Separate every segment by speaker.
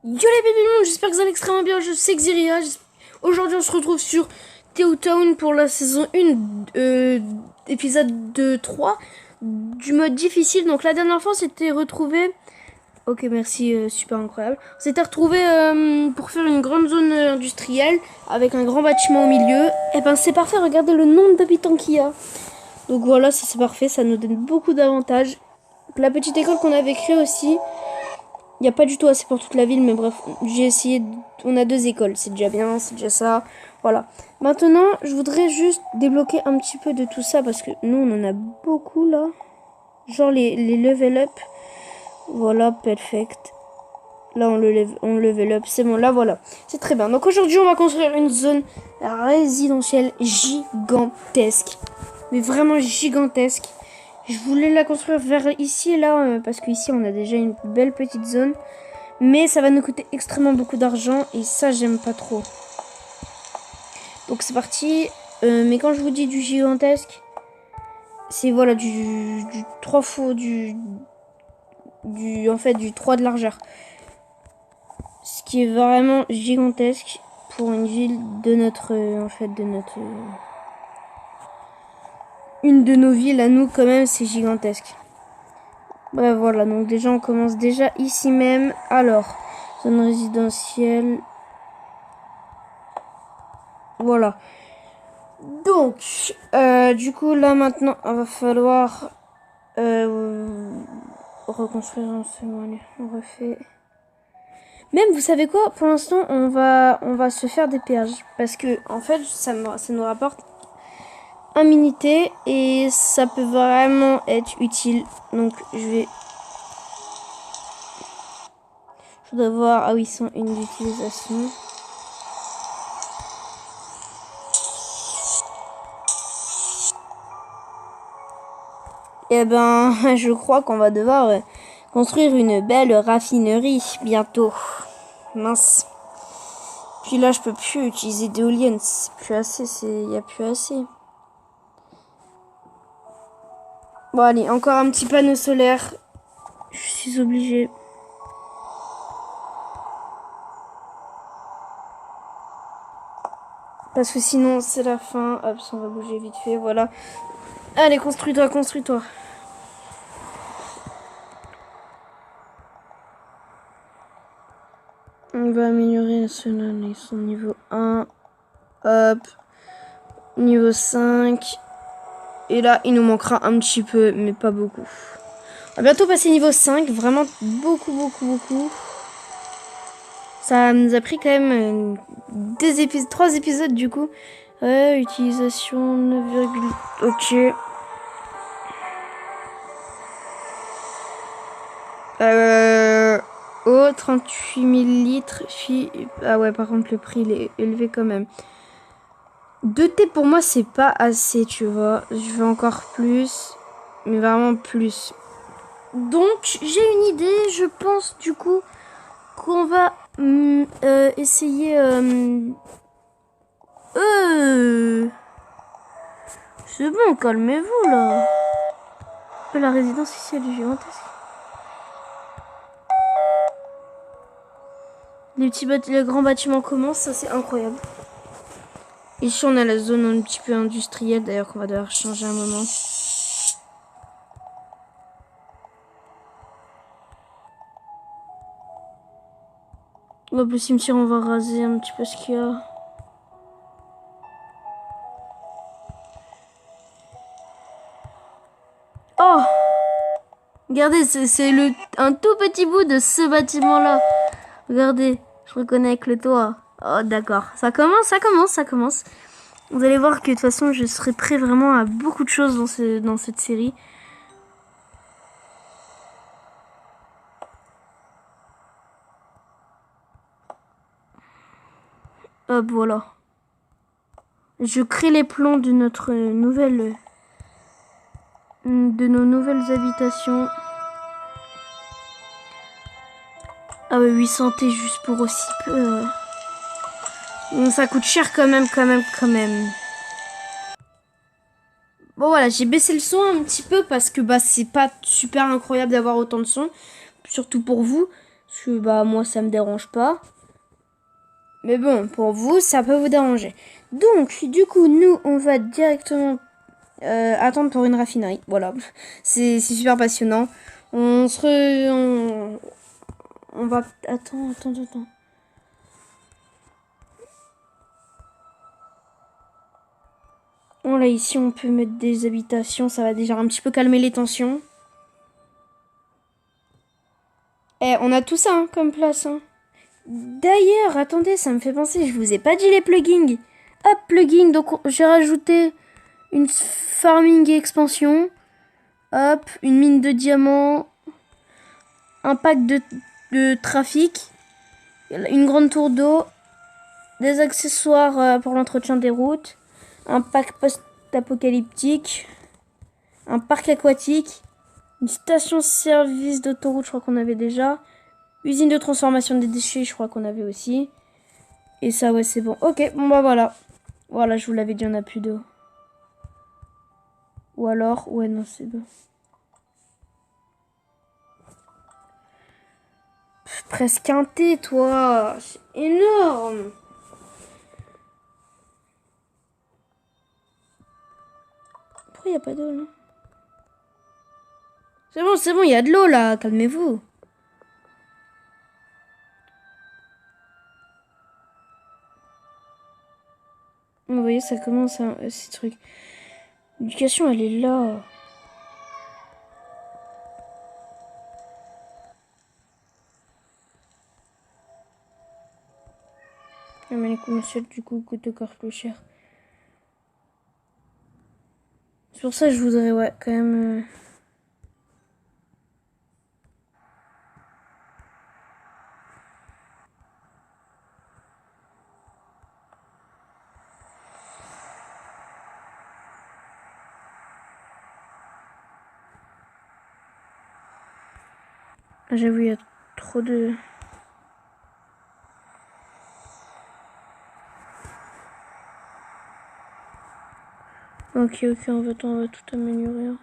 Speaker 1: Yo les bébés, j'espère que vous allez extrêmement bien, je sais que Xiria. Aujourd'hui on se retrouve sur Teotown pour la saison 1, épisode 3 du mode difficile. Donc la dernière fois on s'était retrouvé. Ok, merci, super incroyable. On s'était retrouvé pour faire une grande zone industrielle avec un grand bâtiment au milieu. Et ben c'est parfait, regardez le nombre d'habitants qu'il y a. Donc voilà, ça c'est parfait, ça nous donne beaucoup d'avantages. La petite école qu'on avait créée aussi. Il n'y a pas du tout assez pour toute la ville, mais bref, j'ai essayé. On a 2 écoles, c'est déjà bien, c'est déjà ça. Voilà. Maintenant, je voudrais juste débloquer un petit peu de tout ça parce que nous, on en a beaucoup là. Genre les level up. Voilà, perfect. Là, on level up, c'est bon, là, voilà. C'est très bien. Donc aujourd'hui, on va construire une zone résidentielle gigantesque. Mais vraiment gigantesque. Je voulais la construire vers ici et là, parce qu'ici, on a déjà une belle petite zone. Mais ça va nous coûter extrêmement beaucoup d'argent et ça, j'aime pas trop. Donc c'est parti. Mais quand je vous dis du gigantesque, c'est voilà, du 3 fois, en fait, du 3 de largeur. Ce qui est vraiment gigantesque pour une ville de notre, une de nos villes à nous quand même, c'est gigantesque. Bref, voilà, donc déjà on commence déjà ici même. Alors, zone résidentielle. Voilà. Donc, du coup là maintenant, il va falloir reconstruire un seul. On refait. Même, vous savez quoi? Pour l'instant, on va se faire des péages parce que en fait, ça nous rapporte un minité et ça peut vraiment être utile. Donc, je dois voir. Ah oui, ils sont une d'utilisation. Eh ben, je crois qu'on va devoir construire une belle raffinerie bientôt. Mince. Puis là, je peux plus utiliser d'éoliennes. C'est plus assez, il y a plus assez. Bon, allez, encore un petit panneau solaire. Je suis obligée. Parce que sinon, c'est la fin. Hop, ça, on va bouger vite fait, voilà. Allez, construis-toi, construis-toi. On va améliorer ceux-là. Ils sont niveau 1. Hop. Niveau 5. Et là, il nous manquera un petit peu, mais pas beaucoup. On va bientôt passer niveau 5. Vraiment beaucoup, beaucoup, beaucoup. Ça nous a pris quand même 3 épisodes du coup. Utilisation 9, ok. Oh, 38 millilitres. Ah ouais, par contre, le prix il est élevé quand même. 2 thé pour moi, c'est pas assez, tu vois. Je veux encore plus. Mais vraiment plus. Donc, j'ai une idée. Je pense du coup qu'on va essayer. C'est bon, calmez-vous là. La résidence ici, elle est gigantesque. Les grands bâtiments commencent, ça c'est incroyable. Ici, on a la zone un petit peu industrielle, d'ailleurs, qu'on va devoir changer un moment. Hop, le cimetière, on va raser un petit peu ce qu'il y a. Oh! Regardez, c'est un tout petit bout de ce bâtiment-là. Regardez, je reconnais avec le toit. Oh, d'accord. Ça commence, ça commence, ça commence. Vous allez voir que de toute façon, je serai prêt vraiment à beaucoup de choses dans cette série. Hop, voilà. Je crée les plans de notre de nos nouvelles habitations. Ah ouais, 800 T juste pour aussi peu. Bon, ça coûte cher quand même. Bon voilà, j'ai baissé le son un petit peu parce que bah c'est pas super incroyable d'avoir autant de son, surtout pour vous. Parce que bah moi ça me dérange pas. Mais bon, pour vous, ça peut vous déranger. Donc, du coup, nous, on va directement attendre pour une raffinerie. Voilà, c'est super passionnant. On va... Attends. Bon, là, ici, on peut mettre des habitations. Ça va déjà un petit peu calmer les tensions. Eh, on a tout ça hein, comme place. Hein. D'ailleurs, attendez, ça me fait penser, je vous ai pas dit les plugins. Hop, plugin, donc j'ai rajouté une farming expansion. Hop, une mine de diamants. Un pack de trafic. Une grande tour d'eau. Des accessoires pour l'entretien des routes. Un pack post-apocalyptique. Un parc aquatique. Une station-service d'autoroute, je crois qu'on avait déjà. Usine de transformation des déchets, je crois qu'on avait aussi. Et ça, ouais, c'est bon. Ok, bon bah voilà. Voilà, je vous l'avais dit, on n'a plus d'eau. Ou alors, ouais, non, c'est bon. Presque un thé, toi. C'est énorme. Pourquoi il n'y a pas d'eau, là? C'est bon, il y a de l'eau, là. Calmez-vous. Vous voyez, ça commence, hein, ces trucs. L'éducation, elle est là. Ah, mais les commerciales, du coup, coûtent encore plus cher. C'est pour ça que je voudrais, ouais, quand même... J'avoue, il y a trop de... Ok, on va tout améliorer. Hein.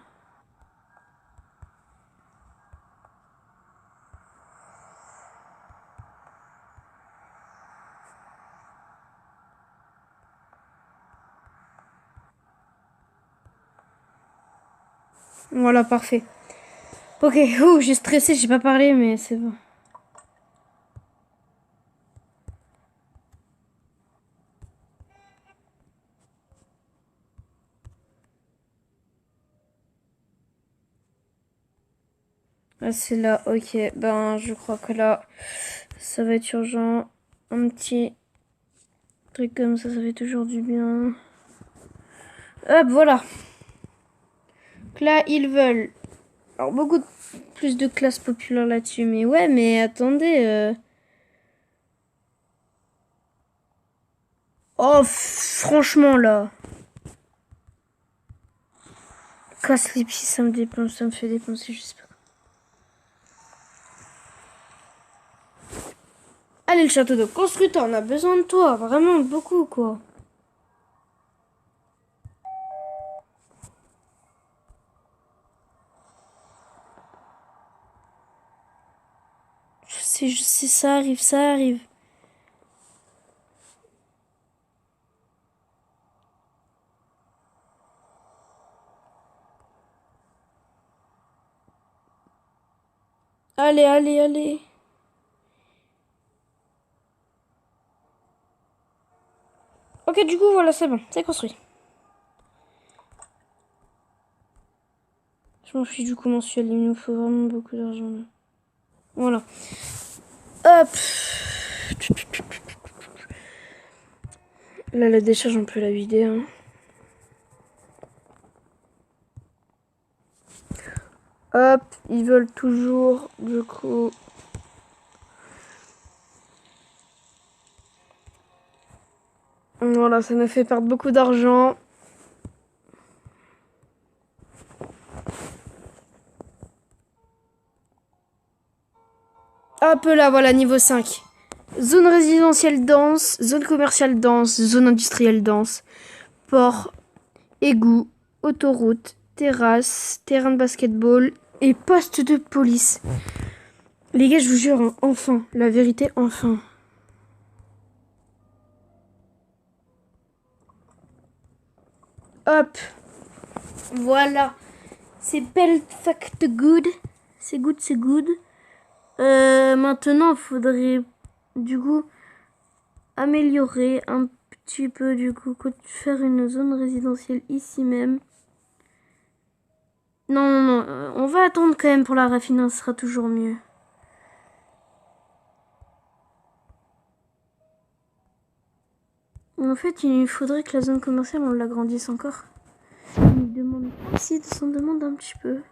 Speaker 1: Voilà, parfait. Ok, j'ai stressé, j'ai pas parlé, mais c'est bon. Ah, c'est là, ok. Ben, je crois que là, ça va être urgent. Un petit truc comme ça fait toujours du bien. Hop, voilà. Donc là, ils veulent... Alors, beaucoup plus de classes populaires là-dessus. Mais ouais, mais attendez... Oh, franchement, là. Casse les pieds, ça me dépense, ça me fait dépenser, je sais pas. Allez, le château de constructeur, on a besoin de toi. Vraiment, beaucoup, quoi. Je sais, ça arrive, ça arrive. Allez. Ok, du coup, voilà, c'est bon, c'est construit. Je m'en fiche du coup mensuel, il nous faut vraiment beaucoup d'argent. Voilà. Hop. Là, la décharge, on peut la vider. Hein. Hop, ils veulent toujours, du coup... Voilà, ça nous fait perdre beaucoup d'argent. Hop là, voilà, niveau 5. Zone résidentielle dense, zone commerciale dense, zone industrielle dense, port, égout, autoroute, terrasse, terrain de basketball et poste de police. Les gars, je vous jure, hein, enfin. La vérité, enfin. Hop. Voilà. C'est perfect good. C'est good, c'est good. Maintenant, il faudrait, du coup, améliorer un petit peu, du coup, faire une zone résidentielle ici même. Non, non, non. On va attendre quand même pour la raffinerie, ce sera toujours mieux. En fait, il faudrait que la zone commerciale, on l'agrandisse encore. Il demande aussi de s'en demande un petit peu.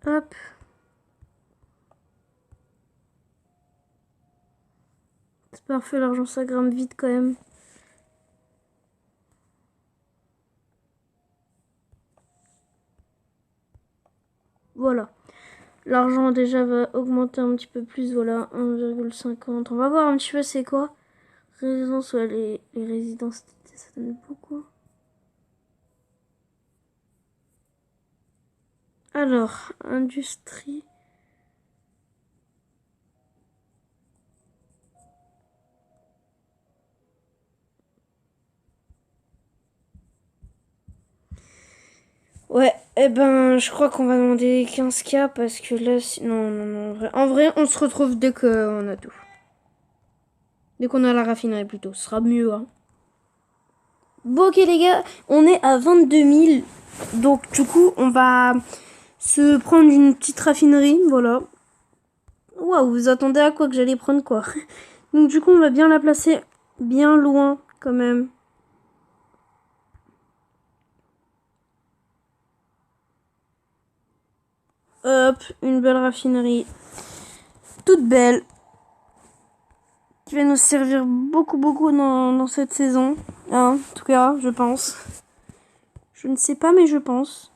Speaker 1: Hop. C'est parfait, l'argent ça grimpe vite quand même. Voilà. L'argent déjà va augmenter un petit peu plus, voilà, 1,50. On va voir un petit peu c'est quoi. Résidence, ouais, les résidences, ça donne beaucoup. Alors, industrie. Ouais, eh ben, je crois qu'on va demander 15K parce que là, non, non, non, en vrai, on se retrouve dès qu'on a tout. Dès qu'on a la raffinerie plutôt, ce sera mieux, hein. Bon, ok les gars, on est à 22 000. Donc, du coup, on va se prendre une petite raffinerie, voilà. Waouh, vous attendez à quoi que j'allais prendre quoi? Donc, du coup, on va bien la placer bien loin quand même. Hop, une belle raffinerie. Toute belle. Qui va nous servir beaucoup, beaucoup dans cette saison. Hein, en tout cas, je pense. Je ne sais pas, mais je pense.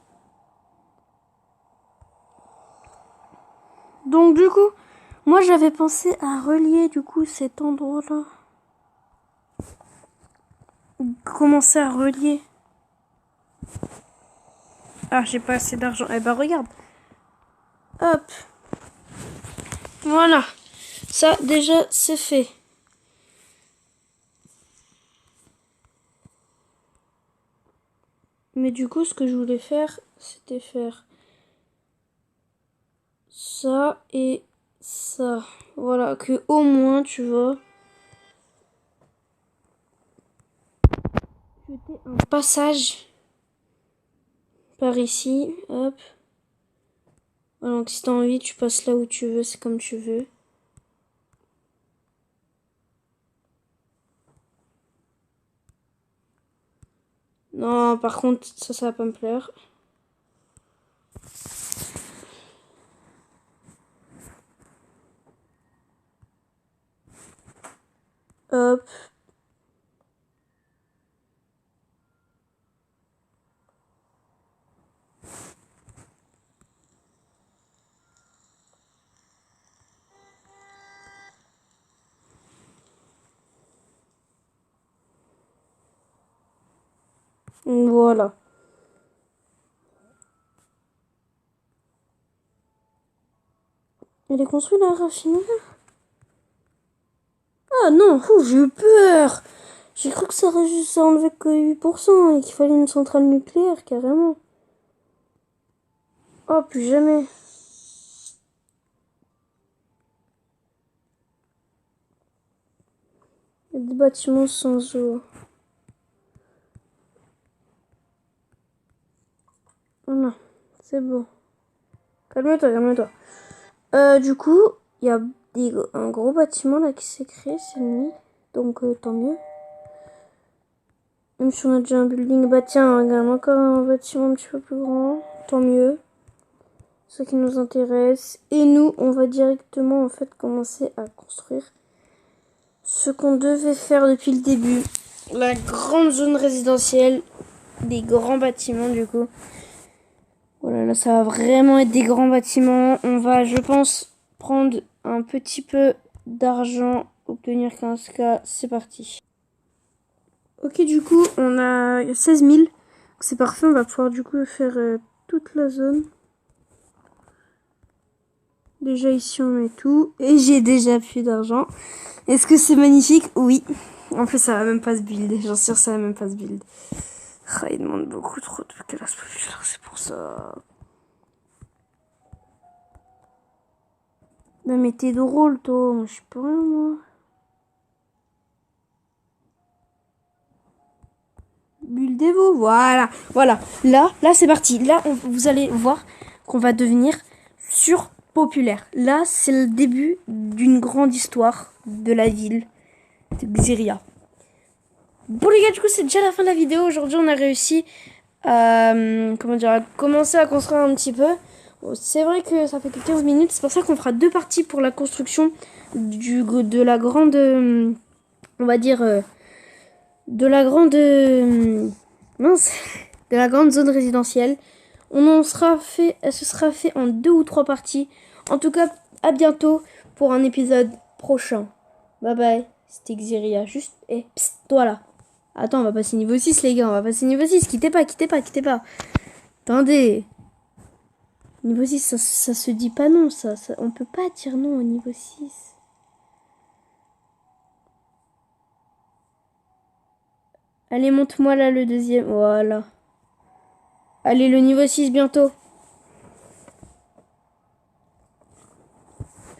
Speaker 1: Donc, du coup, moi, j'avais pensé à relier, du coup, cet endroit-là. Commencer à relier. Ah, j'ai pas assez d'argent. Eh ben, regarde. Hop. Voilà. Ça, déjà, c'est fait. Mais du coup, ce que je voulais faire, c'était faire ça et ça. Voilà, que au moins, tu vois, jeter un passage par ici. Hop. Voilà, donc si t'as envie, tu passes là où tu veux, c'est comme tu veux. Non, par contre, ça va pas me plaire. Hop. Voilà. Elle est construite la raffinerie? Ah non, j'ai eu peur. J'ai cru que ça aurait juste enlevé que 8% et qu'il fallait une centrale nucléaire, carrément. Oh, plus jamais. Il y a des bâtiments sans eau. Voilà, c'est bon. Calme-toi, calme-toi. Du coup, il y a un gros bâtiment là qui s'est créé, c'est nuit. Donc, tant mieux. Même si on a déjà un building, bah tiens, regarde, encore un bâtiment un petit peu plus grand. Tant mieux. Ce qui nous intéresse. Et nous, on va directement en fait commencer à construire ce qu'on devait faire depuis le début. La grande zone résidentielle, des grands bâtiments du coup. Voilà, là, ça va vraiment être des grands bâtiments. On va, je pense, prendre un petit peu d'argent, obtenir 15K. C'est parti. Ok, du coup, on a 16 000. C'est parfait, on va pouvoir du coup faire toute la zone. Déjà ici, on met tout. Et j'ai déjà plus d'argent. Est-ce que c'est magnifique? Oui. En plus, ça va même pas se build. J'en suis sûre, ça va même pas se build. Ah, il demande beaucoup trop de classe populaire, c'est pour ça. Mais t'es drôle, toi. Moi, je sais pas, moi. Buildez-vous. Voilà. Voilà. Là, c'est parti. Là, vous allez voir qu'on va devenir surpopulaire. Là, c'est le début d'une grande histoire de la ville de Xiria. Bon les gars, du coup c'est déjà la fin de la vidéo. Aujourd'hui on a réussi à, à commencer à construire un petit peu. Bon, c'est vrai que ça fait que 15 minutes. C'est pour ça qu'on fera deux parties pour la construction de la grande... on va dire... de la grande... mince. De la grande zone résidentielle. Elle se sera fait en 2 ou 3 parties. En tout cas, à bientôt pour un épisode prochain. Bye bye. C'était Xiria. Juste... psst, toi là. Attends, on va passer niveau 6, les gars. On va passer niveau 6. Quittez pas. Attendez. Niveau 6, ça se dit pas non. On peut pas dire non au niveau 6. Allez, monte-moi là le deuxième. Voilà. Allez, le niveau 6 bientôt.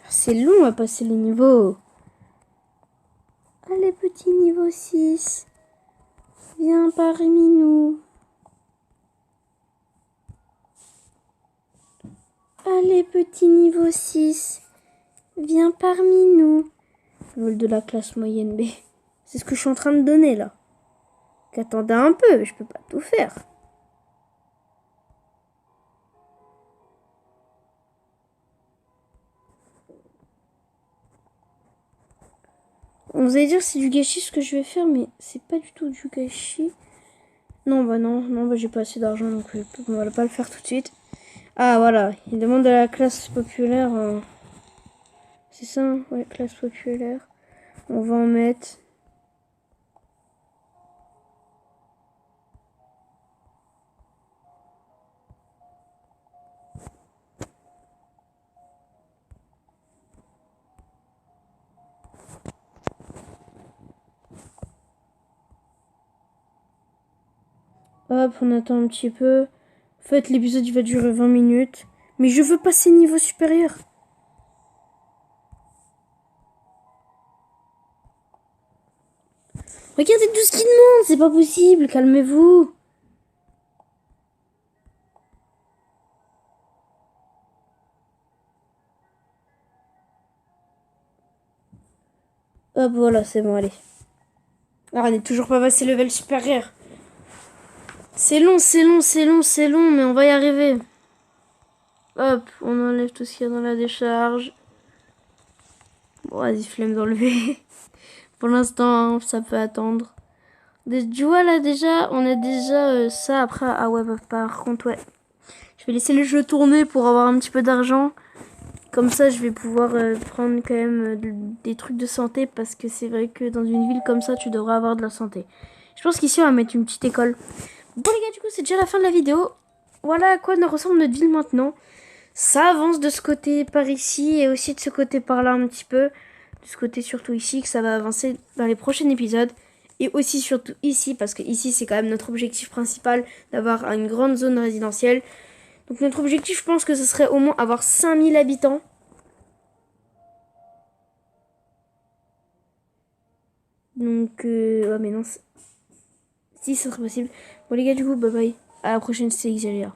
Speaker 1: C'est long à passer les niveaux. Allez, petit niveau 6. Viens parmi nous. Allez, petit niveau 6. Viens parmi nous. Vol de la classe moyenne B. C'est ce que je suis en train de donner là. Qu'attendez un peu, je peux pas tout faire. Vous allez dire c'est du gâchis ce que je vais faire, mais c'est pas du tout du gâchis. Non, bah j'ai pas assez d'argent donc on va pas le faire tout de suite. Ah voilà, il demande à la classe populaire. C'est ça, hein, ouais, classe populaire. On va en mettre. Hop, on attend un petit peu. En fait, l'épisode il va durer 20 minutes. Mais je veux passer niveau supérieur. Regardez tout ce qu'il demande, c'est pas possible, calmez-vous. Hop, voilà, c'est bon, allez. Ah, on n'est toujours pas passé level supérieur. C'est long, mais on va y arriver. Hop, on enlève tout ce qu'il y a dans la décharge. Bon, vas-y, flemme d'enlever. Pour l'instant, hein, ça peut attendre. Tu vois, là, déjà, on a déjà ça. Après, ah ouais, bah, par contre, ouais. Je vais laisser le jeu tourner pour avoir un petit peu d'argent. Comme ça, je vais pouvoir prendre quand même des trucs de santé. Parce que c'est vrai que dans une ville comme ça, tu devrais avoir de la santé. Je pense qu'ici, on va mettre une petite école. Bon, les gars, du coup, c'est déjà la fin de la vidéo. Voilà à quoi nous ressemble notre ville maintenant. Ça avance de ce côté par ici et aussi de ce côté par là un petit peu. De ce côté surtout ici, que ça va avancer dans les prochains épisodes. Et aussi surtout ici, parce que ici c'est quand même notre objectif principal d'avoir une grande zone résidentielle. Donc notre objectif, je pense que ce serait au moins avoir 5000 habitants. Donc, ouais mais non, si ça serait possible. Bon les gars, du coup, bye bye. À la prochaine, c'est Xalia.